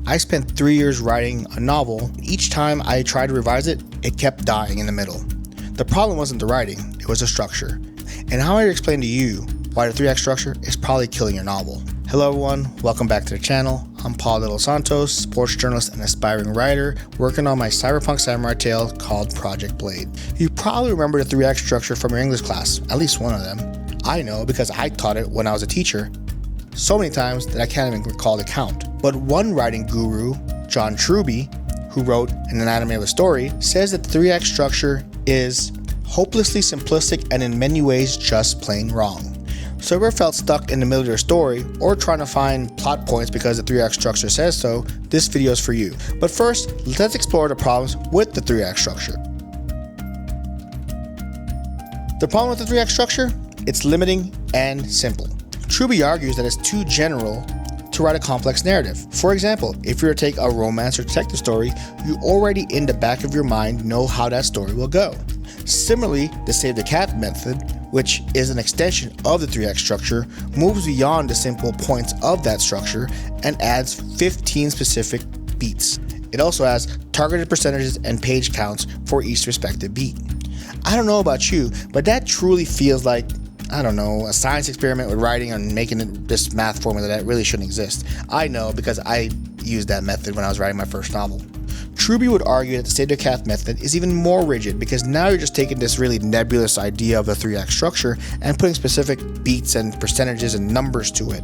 I spent 3 years writing a novel. Each time I tried to revise it, it kept dying in the middle. The problem wasn't the writing, it was the structure. And how I explain to you why the 3-act structure is probably killing your novel. Hello everyone, welcome back to the channel. I'm Santos, sports journalist and aspiring writer, working on my cyberpunk samurai tale called Project Blade. You probably remember the 3-act structure from your English class, at least one of them. I know because I taught it when I was a teacher so many times that I can't even recall the count. But one writing guru, John Truby, who wrote An Anatomy of a Story, says that the 3-act structure is hopelessly simplistic and in many ways just plain wrong. So if you ever felt stuck in the middle of your story or trying to find plot points because the 3-act structure says so, this video is for you. But first, let's explore the problems with the 3-act structure. The problem with the 3-act structure? It's limiting and simple. Truby argues that it's too general to write a complex narrative. For example, if you were to take a romance or detective story, you already in the back of your mind know how that story will go. Similarly, the Save the Cat method, which is an extension of the 3-act structure, moves beyond the simple points of that structure and adds 15 specific beats. It also has targeted percentages and page counts for each respective beat. I don't know about you, but that truly feels like, a science experiment with writing and making this math formula that really shouldn't exist. I know because I used that method when I was writing my first novel. Truby would argue that the Save the Cat method is even more rigid because now you're just taking this really nebulous idea of the 3-act structure and putting specific beats and percentages and numbers to it.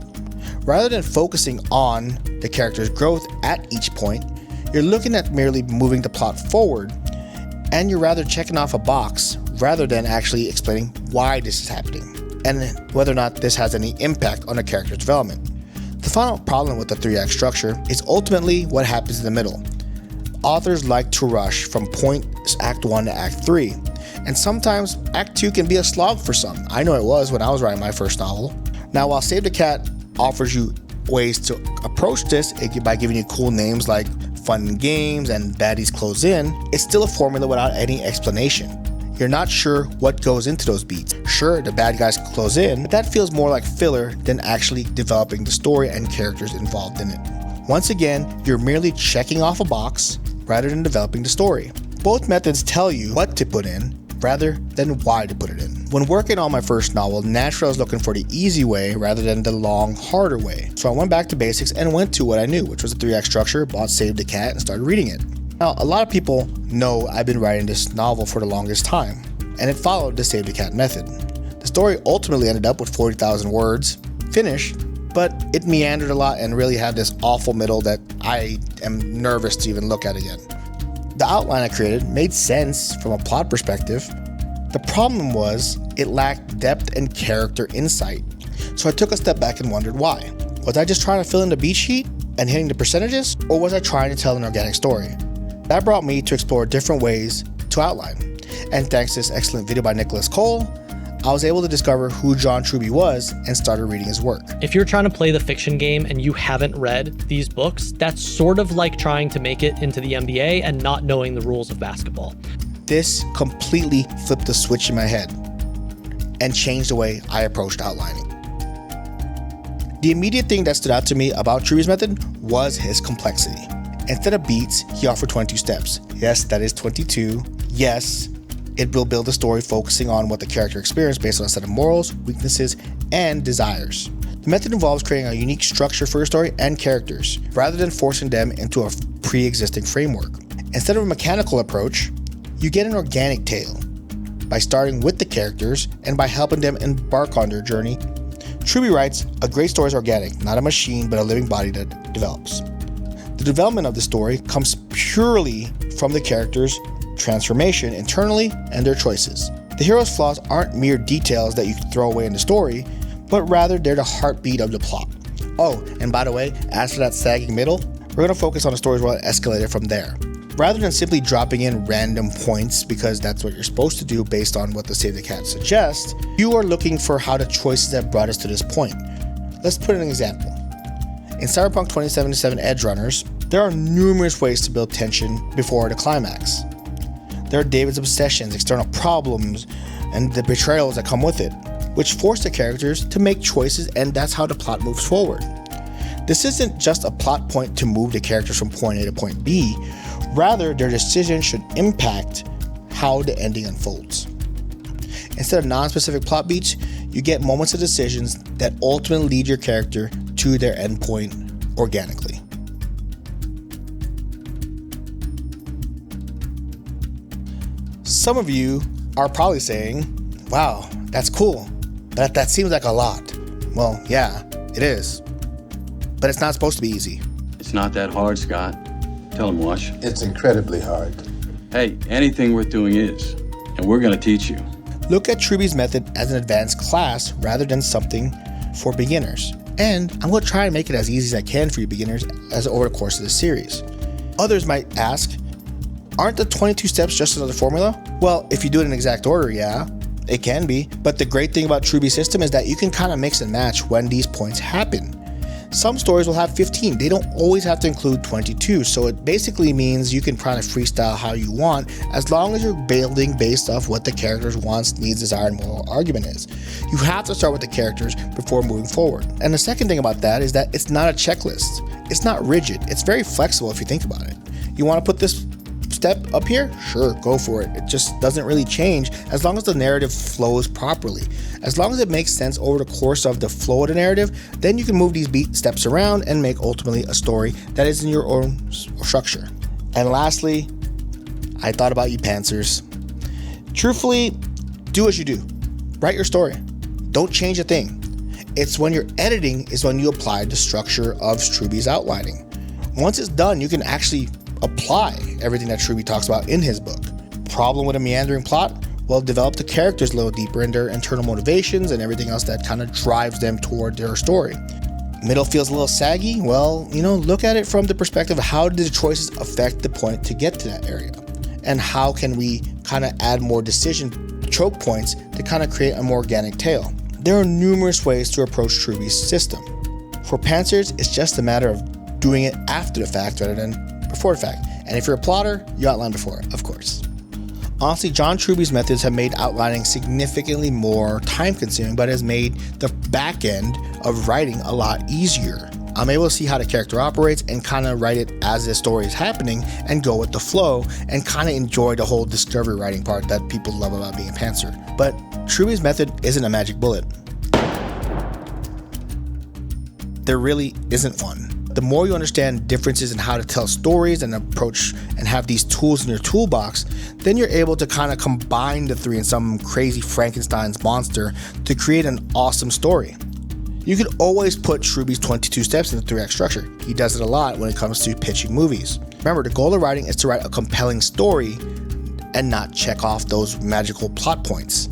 Rather than focusing on the character's growth at each point, you're looking at merely moving the plot forward, and you're rather checking off a box rather than actually explaining why this is happening and whether or not this has any impact on the character's development. The final problem with the 3-act structure is ultimately what happens in the middle. Authors like to rush from Act 1 to Act 3, and sometimes Act 2 can be a slog for some. I know it was when I was writing my first novel. Now, while Save the Cat offers you ways to approach this by giving you cool names like Fun Games and Baddies Close In, it's still a formula without any explanation. You're not sure what goes into those beats. Sure, the bad guys close in, but that feels more like filler than actually developing the story and characters involved in it. Once again, you're merely checking off a box rather than developing the story. Both methods tell you what to put in rather than why to put it in. When working on my first novel, naturally I was looking for the easy way rather than the long, harder way. So I went back to basics and went to what I knew, which was a 3-act structure, bought Save the Cat, and started reading it. Now, a lot of people know I've been writing this novel for the longest time, and it followed the Save the Cat method. The story ultimately ended up with 40,000 words, finished, but it meandered a lot and really had this awful middle that I am nervous to even look at again. The outline I created made sense from a plot perspective. The problem was it lacked depth and character insight. So I took a step back and wondered why. Was I just trying to fill in the beat sheet and hitting the percentages, or was I trying to tell an organic story? That brought me to explore different ways to outline. And thanks to this excellent video by Nicholas Cole, I was able to discover who John Truby was and started reading his work. If you're trying to play the fiction game and you haven't read these books, that's sort of like trying to make it into the NBA and not knowing the rules of basketball. This completely flipped the switch in my head and changed the way I approached outlining. The immediate thing that stood out to me about Truby's method was his complexity. Instead of beats, he offered 22 steps. Yes, that is 22. Yes, it will build a story focusing on what the character experienced based on a set of morals, weaknesses, and desires. The method involves creating a unique structure for your story and characters, rather than forcing them into a pre-existing framework. Instead of a mechanical approach, you get an organic tale by starting with the characters and by helping them embark on their journey. Truby writes, a great story is organic, not a machine, but a living body that develops. The development of the story comes purely from the characters' transformation internally and their choices. The hero's flaws aren't mere details that you can throw away in the story, but rather they're the heartbeat of the plot. Oh, and by the way, as for that sagging middle, we're going to focus on the stories where it escalated from there. Rather than simply dropping in random points because that's what you're supposed to do based on what the Save the Cat suggests, you are looking for how the choices that brought us to this point. Let's put an example. In Cyberpunk 2077 Edge Runners, there are numerous ways to build tension before the climax. There are David's obsessions, external problems, and the betrayals that come with it, which force the characters to make choices, and that's how the plot moves forward. This isn't just a plot point to move the characters from point A to point B, rather their decisions should impact how the ending unfolds. Instead of non-specific plot beats, you get moments of decisions that ultimately lead your character to their endpoint organically. Some of you are probably saying, wow, that's cool, but that seems like a lot. Well, yeah, it is. But it's not supposed to be easy. It's not that hard, Scott. Tell him, Wash. It's incredibly hard. Hey, anything worth doing is, and we're going to teach you. Look at Truby's Method as an advanced class rather than something for beginners. And I'm going to try and make it as easy as I can for you beginners as over the course of this series. Others might ask, aren't the 22 steps just another formula? Well, if you do it in exact order, yeah, it can be. But the great thing about Truby's system is that you can kind of mix and match when these points happen. Some stories will have 15. They don't always have to include 22. So it basically means you can kind of freestyle how you want as long as you're building based off what the character's wants, needs, desire, and moral argument is. You have to start with the characters before moving forward. And the second thing about that is that it's not a checklist. It's not rigid. It's very flexible if you think about it. You want to put this step up here? Sure, go for it. It just doesn't really change as long as the narrative flows properly. As long as it makes sense over the course of the flow of the narrative, then you can move these beat steps around and make ultimately a story that is in your own structure. And lastly, I thought about you pantsers. Truthfully, do as you do. Write your story. Don't change a thing. It's when you're editing is when you apply the structure of Truby's outlining. Once it's done, you can actually apply everything that Truby talks about in his book. Problem with a meandering plot? Well, develop the characters a little deeper in their internal motivations and everything else that kind of drives them toward their story. Middle feels a little saggy? Well, look at it from the perspective of how did the choices affect the point to get to that area? And how can we kind of add more decision choke points to kind of create a more organic tale? There are numerous ways to approach Truby's system. For pantsers, it's just a matter of doing it after the fact rather than before the fact. And if you're a plotter, you outline before, of course. Honestly, John Truby's methods have made outlining significantly more time-consuming, but has made the back end of writing a lot easier. I'm able to see how the character operates and kind of write it as the story is happening and go with the flow and kind of enjoy the whole discovery writing part that people love about being a pantser. But Truby's method isn't a magic bullet. There really isn't one. The more you understand differences in how to tell stories and approach and have these tools in your toolbox, then you're able to kind of combine the three in some crazy Frankenstein's monster to create an awesome story. You can always put Truby's 22 steps in the 3-act structure. He does it a lot when it comes to pitching movies. Remember, the goal of writing is to write a compelling story and not check off those magical plot points.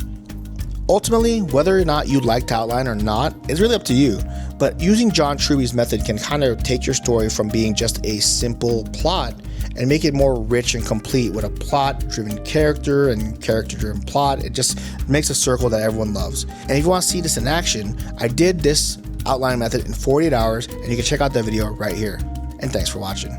Ultimately, whether or not you like to outline or not is really up to you, but using John Truby's method can kind of take your story from being just a simple plot and make it more rich and complete with a plot-driven character and character-driven plot. It just makes a circle that everyone loves. And if you want to see this in action, I did this outline method in 48 hours, and you can check out that video right here. And thanks for watching.